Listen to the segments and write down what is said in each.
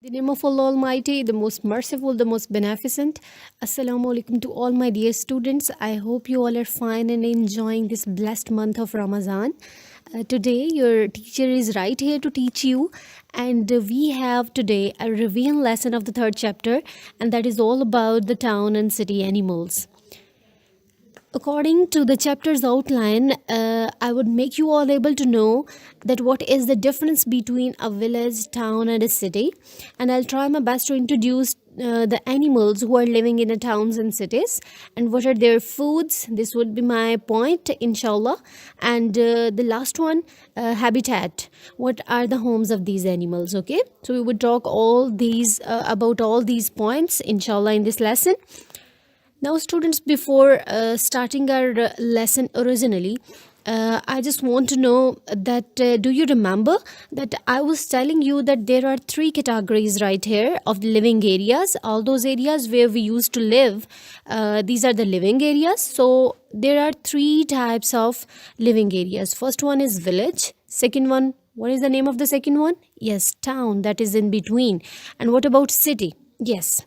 The name of Allah Almighty, the most merciful, the most beneficent. Assalamu alaikum to all my dear students. I hope you all are fine and enjoying this blessed month of Ramadan. Today, your teacher is right here to teach you, and we have today a revision lesson of the third chapter, and that is all about the town and city animals. According to the chapter's outline, I would make you all able to know that what is the difference between a village, town, and a city. And I'll try my best to introduce the animals who are living in the towns and cities and what are their foods. This would be my point, inshallah. And the last one, habitat. What are the homes of these animals? Okay, so we would talk all these about all these points, inshallah, in this lesson. Now, students, before starting our lesson originally, I just want to know that do you remember that I was telling you that there are three categories right here of the living areas, all those areas where we used to live. These are the living areas. So there are three types of living areas. First one is village. Second one, what is the name of the second one? Yes, town, that is in between. And what about city? Yes.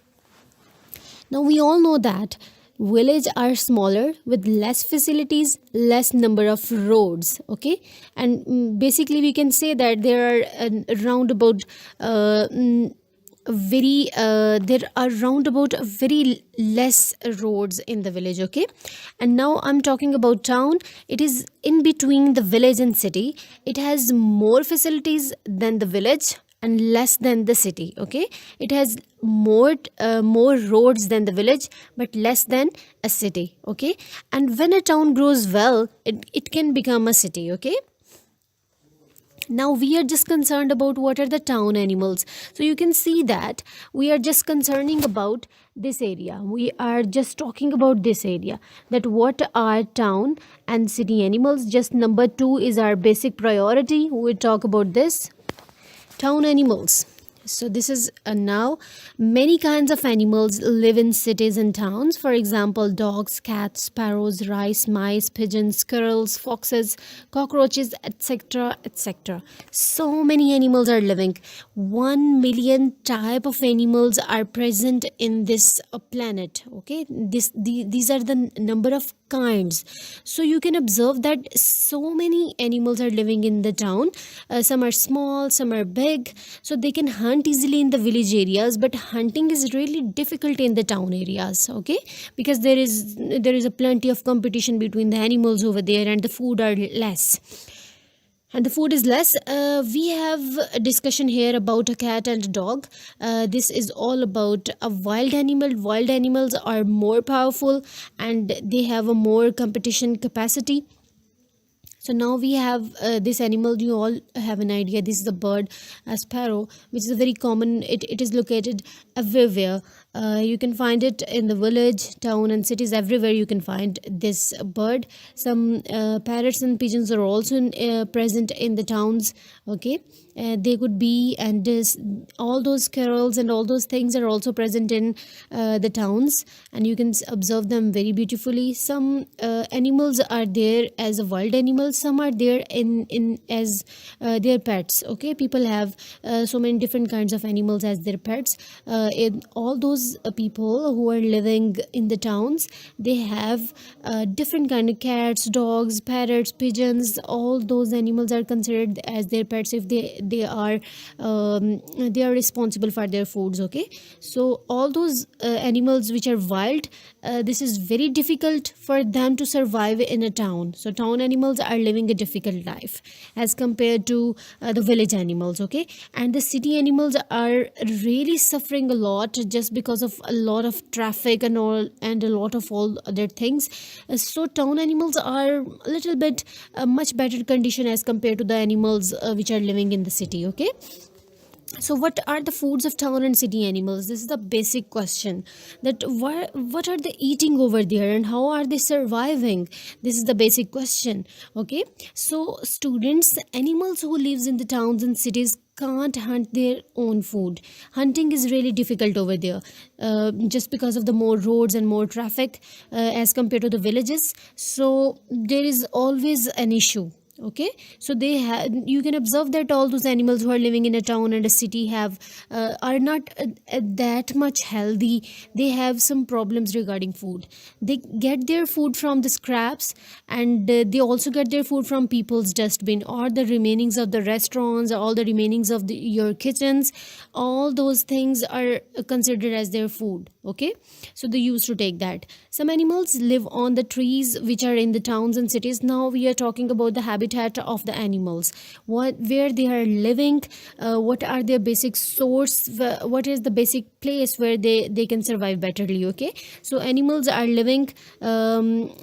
Now we all know that villages are smaller with less facilities, less number of roads. Okay, and basically we can say that there are around about there are round about very less roads in the village. Okay, and now I'm talking about town. It is in between the village and city. It has more facilities than the village and less than the city. Okay, it has more roads than the village but less than a city. Okay, and when a town grows well, it can become a city. Okay, now we are just concerned about what are the town animals. So you can see that we are just concerning about this area. We are just talking about this area, that what are town and city animals. Just number 2 is our basic priority. We talk about this town animals. So this is now many kinds of animals live in cities and towns. For example, dogs, cats, sparrows, rice, mice, pigeons, squirrels, foxes, cockroaches, etc., etc. So many animals are living. 1 million type of animals are present in this planet. Okay, these are the number of kinds. So you can observe that so many animals are living in the town. Some are small, some are big, so they can hunt easily in the village areas, but hunting is really difficult in the town areas. Okay, because there is a plenty of competition between the animals over there, and the food are less. And the food is less. We have a discussion here about a cat and a dog. This is all about a wild animal. Wild animals are more powerful and they have a more competition capacity. So now we have this animal. You all have an idea. This is a bird, a sparrow, which is a very common. It is located everywhere. You can find it in the village, town, and cities. Everywhere you can find this bird. Some parrots and pigeons are also present in the towns. Okay, they could be, and all those carols and all those things are also present in the towns, and you can observe them very beautifully. Some animals are there as a wild animal. Some are there in as their pets. Okay, people have so many different kinds of animals as their pets. In all those people who are living in the towns, they have different kind of cats, dogs, parrots, pigeons. All those animals are considered as their pets if they are responsible for their foods. Okay, so all those animals which are wild, this is very difficult for them to survive in a town. So town animals are living a difficult life as compared to the village animals. Okay, and the city animals are really suffering a lot just because of a lot of traffic and all, and a lot of all other things. So town animals are a little bit much better condition as compared to the animals which are living in the city. Okay, so what are the foods of town and city animals? This is the basic question, that what are they eating over there and how are they surviving? This is the basic question. Okay, so students, animals who lives in the towns and cities can't hunt their own food. Hunting is really difficult over there, just because of the more roads and more traffic as compared to the villages. So there is always an issue. Okay, so they have, you can observe that all those animals who are living in a town and a city have are not that much healthy. They have some problems regarding food. They get their food from the scraps, and they also get their food from people's dustbin or the remainings of the restaurants, all the remainings of your kitchens. All those things are considered as their food. Okay, so they used to take that. Some animals live on the trees which are in the towns and cities. Now we are talking about the habitat of the animals, what, where they are living, what are their basic source, what is the basic place where they can survive betterly. Okay, so animals are living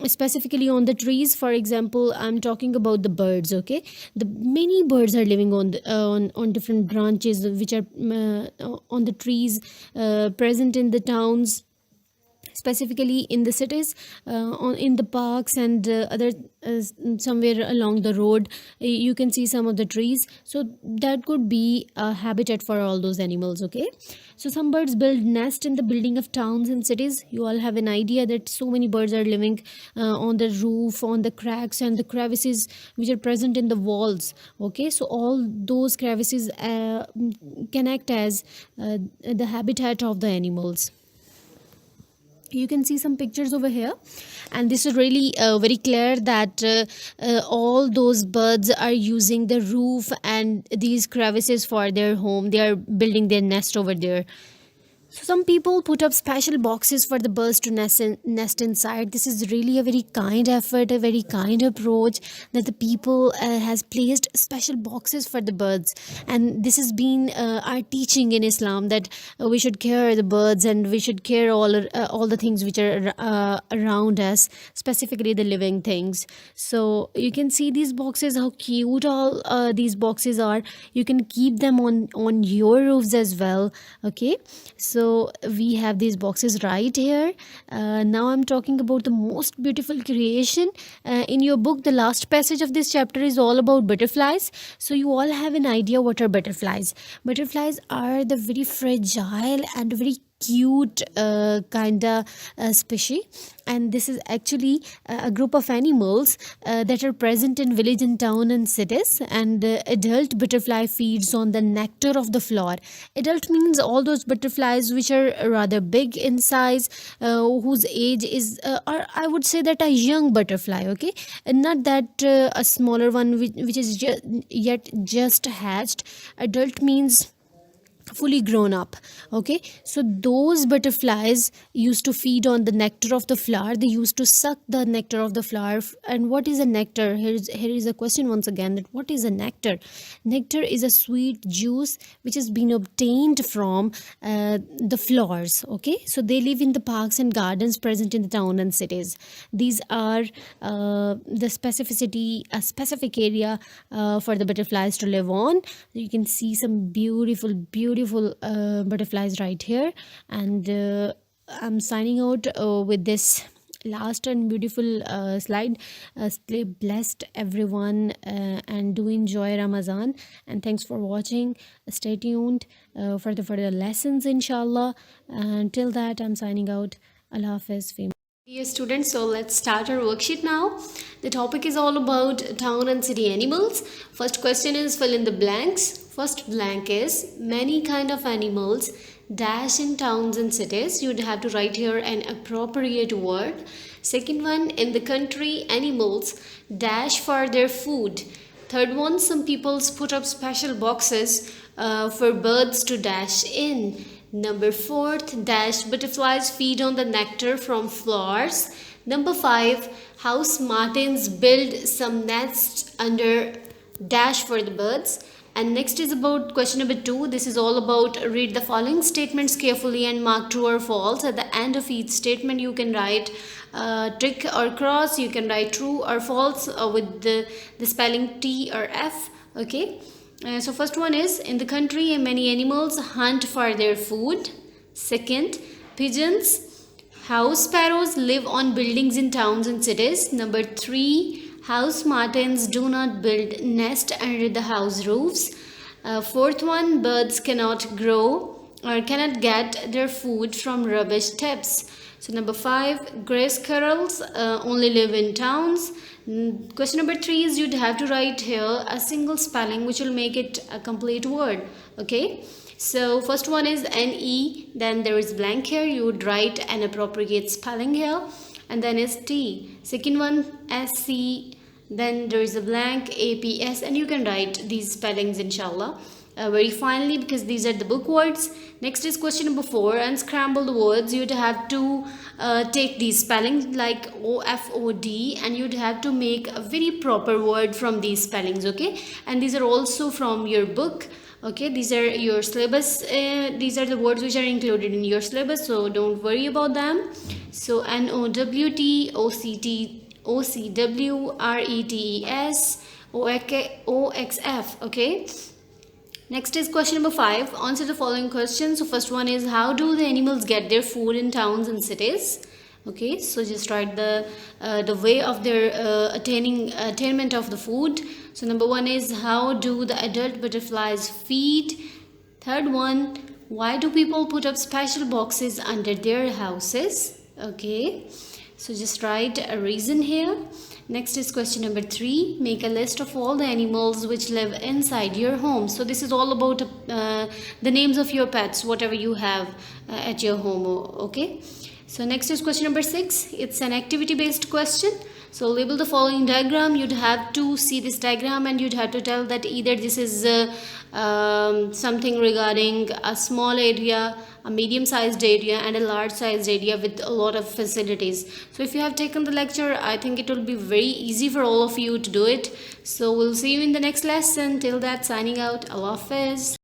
specifically on the trees. For example, I'm talking about the birds. Okay, the many birds are living on on different branches which are on the trees present in the towns, specifically in the cities, in the parks and other somewhere along the road. You can see some of the trees, so that could be a habitat for all those animals. Okay, so some birds build nest in the building of towns and cities. You all have an idea that so many birds are living on the roof, on the cracks and the crevices which are present in the walls. Okay, so all those crevices can act as the habitat of the animals. You can see some pictures over here, and this is really very clear that all those birds are using the roof and these crevices for their home. They are building their nest over there. So some people put up special boxes for the birds to nest inside. This is really a very kind effort, a very kind approach that the people has placed special boxes for the birds. And this has been our teaching in Islam, that we should care the birds and we should care all the things which are around us, specifically the living things. So you can see these boxes, how cute all these boxes are. You can keep them on your roofs as well. Okay, so we have these boxes right here. Now I'm talking about the most beautiful creation in your book. The last passage of this chapter is all about butterflies. So you all have an idea what are butterflies. Butterflies are the very fragile and very cute kind of species, and this is actually a group of animals that are present in village and town and cities. And adult butterfly feeds on the nectar of the flower. Adult means all those butterflies which are rather big in size, whose age is or I would say that a young butterfly. Okay, and not that a smaller one which is yet just hatched. Adult means fully grown up. Okay, so those butterflies used to feed on the nectar of the flower. They used to suck the nectar of the flower. And what is a nectar? Here is a question once again, that what is a nectar? Nectar is a sweet juice which has been obtained from the flowers. Okay, so they live in the parks and gardens present in the town and cities. These are the specificity, a specific area for the butterflies to live on. You can see some beautiful butterflies right here. And I'm signing out with this last and beautiful slide. Stay blessed everyone, and do enjoy Ramadan, and thanks for watching. Stay tuned for the further lessons, inshallah. Until that, I'm signing out. Allah Hafiz. Dear students, so let's start our worksheet now. The topic is all about town and city animals. First question is fill in the blanks. First blank is many kind of animals dash in towns and cities. You'd have to write here an appropriate word. Second one, in the country, animals dash for their food. Third one, some people put up special boxes for birds to dash in. Number 4, dash butterflies feed on the nectar from flowers. Number 5, house martins build some nests under dash for the birds. And next is about question number 2. This is all about read the following statements carefully and mark true or false. At the end of each statement you can write tick or cross. You can write true or false with the spelling T or F. Okay. So first one is, in the country many animals hunt for their food. Second, pigeons, house sparrows live on buildings in towns and cities. Number 3, house martins do not build nest under the house roofs. Fourth one, birds cannot grow or cannot get their food from rubbish tips. So number 5, gray squirrels only live in towns. Question number 3 is you'd have to write here a single spelling which will make it a complete word. Okay, so first one is NE, then there is blank here, you would write an appropriate spelling here, and then is T. Second one SC, then there is a blank APS, and you can write these spellings inshallah very finely because these are the book words. Next is question number 4, unscramble the words. You'd have to take these spellings like OFOD, and you'd have to make a very proper word from these spellings. Okay, and these are also from your book. Okay, these are your syllabus, these are the words which are included in your syllabus, so don't worry about them. So NOWT, OCT, OCW, RETES, OXF. Okay, next is question number 5. Answer the following questions. So first one is, how do the animals get their food in towns and cities? Okay, so just write the way of their attainment of the food. So number 1 is, how do the adult butterflies feed? Third one, why do people put up special boxes under their houses? Okay, so just write a reason here. Next is question number 3. Make a list of all the animals which live inside your home. So this is all about the names of your pets, whatever you have at your home. Okay. So next is question number 6. It's an activity based question. So label the following diagram. You'd have to see this diagram and you'd have to tell that either this is something regarding a small area, a medium sized area and a large sized area with a lot of facilities. So if you have taken the lecture, I think it will be very easy for all of you to do it. So we'll see you in the next lesson. Till that, signing out. Allah Hafiz.